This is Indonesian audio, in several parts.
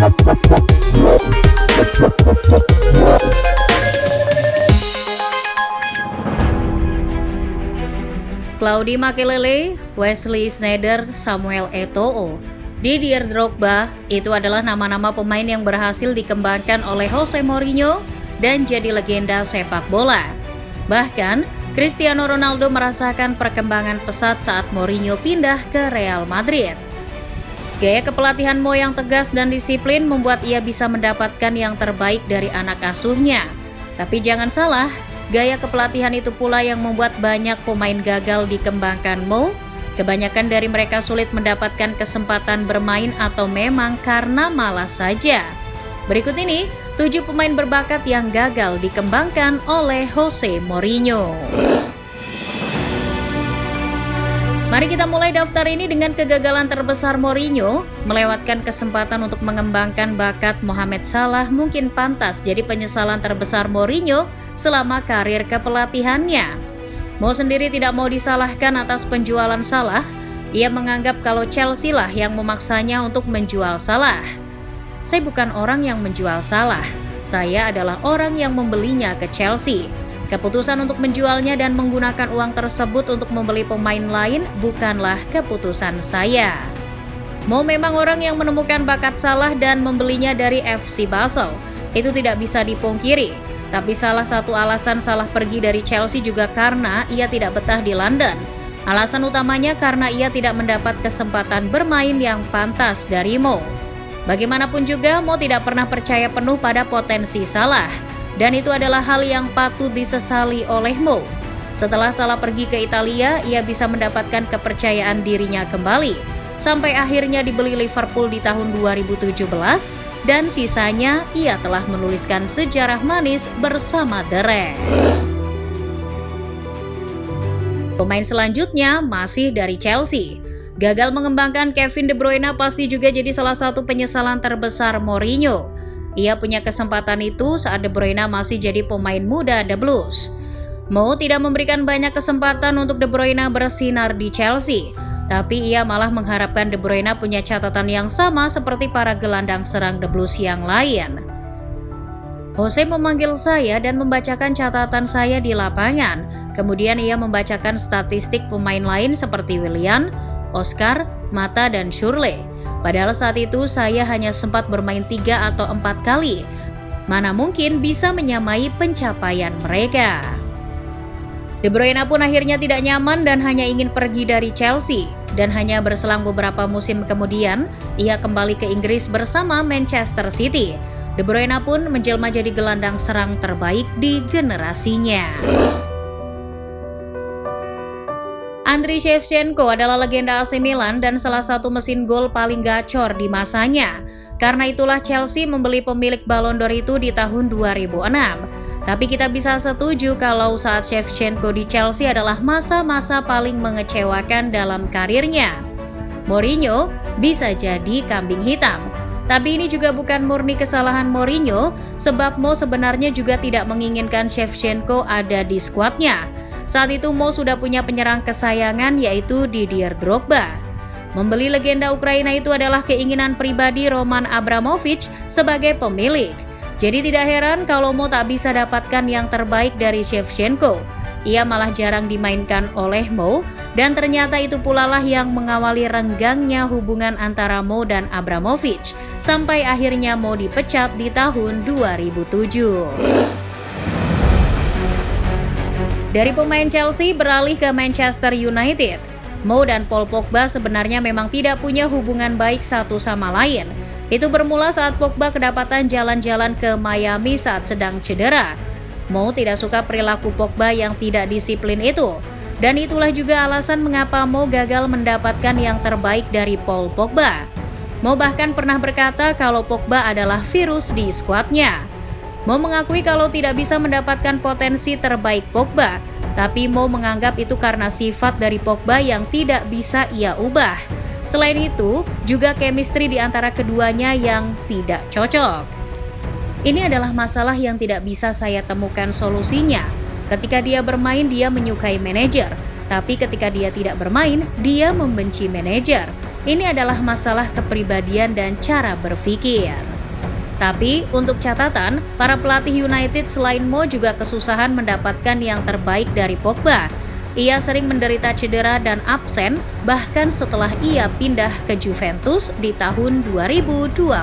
Claude Makélélé, Wesley Sneijder, Samuel Eto'o, Didier Drogba itu adalah nama-nama pemain yang berhasil dikembangkan oleh Jose Mourinho dan jadi legenda sepak bola. Bahkan, Cristiano Ronaldo merasakan perkembangan pesat saat Mourinho pindah ke Real Madrid. Gaya kepelatihan Mo yang tegas dan disiplin membuat ia bisa mendapatkan yang terbaik dari anak asuhnya. Tapi jangan salah, gaya kepelatihan itu pula yang membuat banyak pemain gagal dikembangkan Mo. Kebanyakan dari mereka sulit mendapatkan kesempatan bermain atau memang karena malas saja. Berikut ini 7 pemain berbakat yang gagal dikembangkan oleh Jose Mourinho. Mari kita mulai daftar ini dengan kegagalan terbesar Mourinho. Melewatkan kesempatan untuk mengembangkan bakat Mohamed Salah mungkin pantas jadi penyesalan terbesar Mourinho selama karir kepelatihannya. Mo sendiri tidak mau disalahkan atas penjualan Salah. Ia menganggap kalau Chelsea lah yang memaksanya untuk menjual Salah. Saya bukan orang yang menjual Salah. Saya adalah orang yang membelinya ke Chelsea. Keputusan untuk menjualnya dan menggunakan uang tersebut untuk membeli pemain lain bukanlah keputusan saya. Mo memang orang yang menemukan bakat Salah dan membelinya dari FC Basel. Itu tidak bisa dipungkiri. Tapi salah satu alasan Salah pergi dari Chelsea juga karena ia tidak betah di London. Alasan utamanya karena ia tidak mendapat kesempatan bermain yang pantas dari Mo. Bagaimanapun juga, Mo tidak pernah percaya penuh pada potensi Salah. Dan itu adalah hal yang patut disesali oleh Mo. Setelah Salah pergi ke Italia, ia bisa mendapatkan kepercayaan dirinya kembali. Sampai akhirnya dibeli Liverpool di tahun 2017, dan sisanya ia telah menuliskan sejarah manis bersama The Reds. Pemain selanjutnya masih dari Chelsea. Gagal mengembangkan Kevin De Bruyne pasti juga jadi salah satu penyesalan terbesar Mourinho. Ia punya kesempatan itu saat De Bruyne masih jadi pemain muda The Blues. Mo tidak memberikan banyak kesempatan untuk De Bruyne bersinar di Chelsea, tapi ia malah mengharapkan De Bruyne punya catatan yang sama seperti para gelandang serang The Blues yang lain. Jose memanggil saya dan membacakan catatan saya di lapangan. Kemudian ia membacakan statistik pemain lain seperti Willian, Oscar, Mata, dan Shirley. Padahal saat itu saya hanya sempat bermain 3 atau 4 kali. Mana mungkin bisa menyamai pencapaian mereka. De Bruyne pun akhirnya tidak nyaman dan hanya ingin pergi dari Chelsea. Dan hanya berselang beberapa musim kemudian, ia kembali ke Inggris bersama Manchester City. De Bruyne pun menjelma jadi gelandang serang terbaik di generasinya. Andriy Shevchenko adalah legenda AC Milan dan salah satu mesin gol paling gacor di masanya. Karena itulah Chelsea membeli pemilik Ballon d'Or itu di tahun 2006. Tapi kita bisa setuju kalau saat Shevchenko di Chelsea adalah masa-masa paling mengecewakan dalam karirnya. Mourinho bisa jadi kambing hitam. Tapi ini juga bukan murni kesalahan Mourinho, sebab Mo sebenarnya juga tidak menginginkan Shevchenko ada di skuadnya. Saat itu Mo sudah punya penyerang kesayangan yaitu Didier Drogba. Membeli legenda Ukraina itu adalah keinginan pribadi Roman Abramovich sebagai pemilik. Jadi tidak heran kalau Mo tak bisa dapatkan yang terbaik dari Shevchenko. Ia malah jarang dimainkan oleh Mo dan ternyata itu pula lah yang mengawali renggangnya hubungan antara Mo dan Abramovich sampai akhirnya Mo dipecat di tahun 2007. Dari pemain Chelsea beralih ke Manchester United, Mo dan Paul Pogba sebenarnya memang tidak punya hubungan baik satu sama lain. Itu bermula saat Pogba kedapatan jalan-jalan ke Miami saat sedang cedera. Mo tidak suka perilaku Pogba yang tidak disiplin itu. Dan itulah juga alasan mengapa Mo gagal mendapatkan yang terbaik dari Paul Pogba. Mo bahkan pernah berkata kalau Pogba adalah virus di skuadnya. Mo mengakui kalau tidak bisa mendapatkan potensi terbaik Pogba, tapi Mo menganggap itu karena sifat dari Pogba yang tidak bisa ia ubah. Selain itu, juga chemistry di antara keduanya yang tidak cocok. Ini adalah masalah yang tidak bisa saya temukan solusinya. Ketika dia bermain, dia menyukai manajer, tapi ketika dia tidak bermain, dia membenci manajer. Ini adalah masalah kepribadian dan cara berpikir. Tapi untuk catatan, para pelatih United selain Mo juga kesusahan mendapatkan yang terbaik dari Pogba. Ia sering menderita cedera dan absen, bahkan setelah ia pindah ke Juventus di tahun 2022.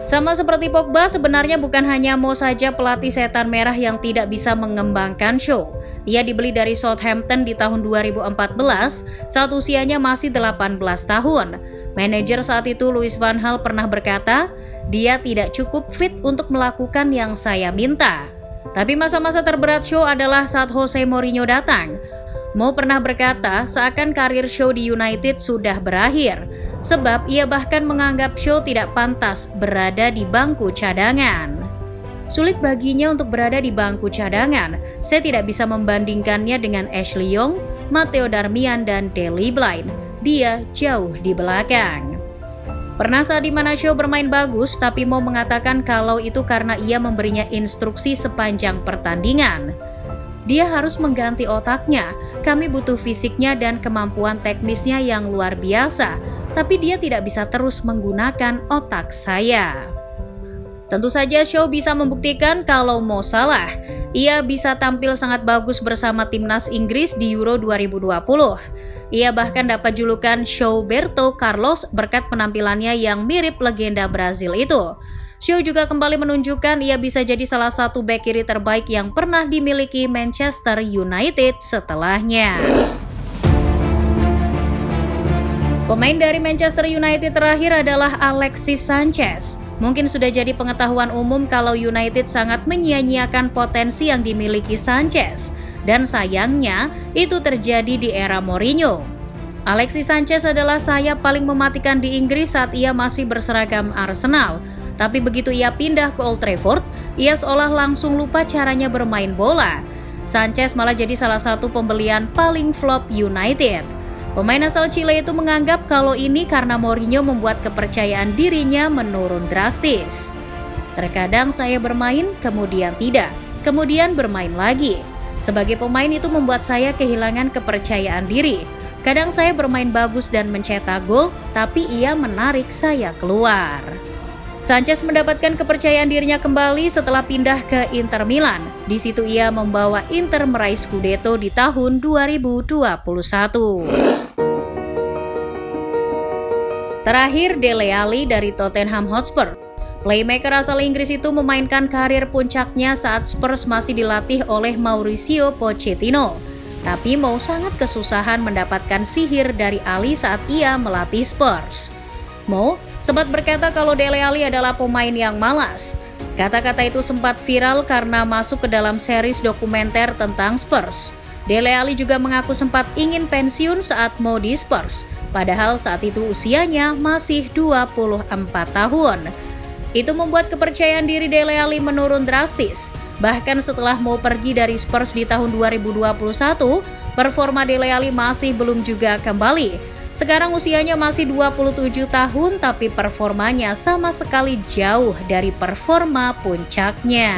Sama seperti Pogba, sebenarnya bukan hanya Mo saja pelatih setan merah yang tidak bisa mengembangkan Shaw. Ia dibeli dari Southampton di tahun 2014 saat usianya masih 18 tahun. Manajer saat itu Louis van Gaal pernah berkata, dia tidak cukup fit untuk melakukan yang saya minta. Tapi masa-masa terberat Shaw adalah saat Jose Mourinho datang. Mo pernah berkata seakan karir Shaw di United sudah berakhir, sebab ia bahkan menganggap Shaw tidak pantas berada di bangku cadangan. Sulit baginya untuk berada di bangku cadangan. Saya tidak bisa membandingkannya dengan Ashley Young, Matteo Darmian, dan Daley Blind. Dia jauh di belakang. Pernah saat dimana Shaw bermain bagus, tapi Mo mengatakan kalau itu karena ia memberinya instruksi sepanjang pertandingan. Dia harus mengganti otaknya. Kami butuh fisiknya dan kemampuan teknisnya yang luar biasa, tapi dia tidak bisa terus menggunakan otak saya. Tentu saja Shaw bisa membuktikan kalau Mo salah. Ia bisa tampil sangat bagus bersama timnas Inggris di Euro 2020. Ia bahkan dapat julukan Shawberto Carlos berkat penampilannya yang mirip legenda Brazil itu. Shaw juga kembali menunjukkan ia bisa jadi salah satu bek kiri terbaik yang pernah dimiliki Manchester United setelahnya. Pemain dari Manchester United terakhir adalah Alexis Sanchez. Mungkin sudah jadi pengetahuan umum kalau United sangat menyia-nyiakan potensi yang dimiliki Sanchez. Dan sayangnya, itu terjadi di era Mourinho. Alexis Sanchez adalah sayap paling mematikan di Inggris saat ia masih berseragam Arsenal. Tapi begitu ia pindah ke Old Trafford, ia seolah langsung lupa caranya bermain bola. Sanchez malah jadi salah satu pembelian paling flop United. Pemain asal Chile itu menganggap kalau ini karena Mourinho membuat kepercayaan dirinya menurun drastis. Terkadang saya bermain, kemudian tidak, kemudian bermain lagi. Sebagai pemain itu membuat saya kehilangan kepercayaan diri. Kadang saya bermain bagus dan mencetak gol, tapi ia menarik saya keluar. Sanchez mendapatkan kepercayaan dirinya kembali setelah pindah ke Inter Milan. Di situ ia membawa Inter meraih Scudetto di tahun 2021. Terakhir, Dele Alli dari Tottenham Hotspur. Playmaker asal Inggris itu memainkan karir puncaknya saat Spurs masih dilatih oleh Mauricio Pochettino. Tapi Mo sangat kesusahan mendapatkan sihir dari Alli saat ia melatih Spurs. Mo sempat berkata kalau Dele Alli adalah pemain yang malas. Kata-kata itu sempat viral karena masuk ke dalam series dokumenter tentang Spurs. Dele Alli juga mengaku sempat ingin pensiun saat Mo di Spurs, padahal saat itu usianya masih 24 tahun. Itu membuat kepercayaan diri Dele Alli menurun drastis. Bahkan setelah Mo pergi dari Spurs di tahun 2021, performa Dele Alli masih belum juga kembali. Sekarang usianya masih 27 tahun, tapi performanya sama sekali jauh dari performa puncaknya.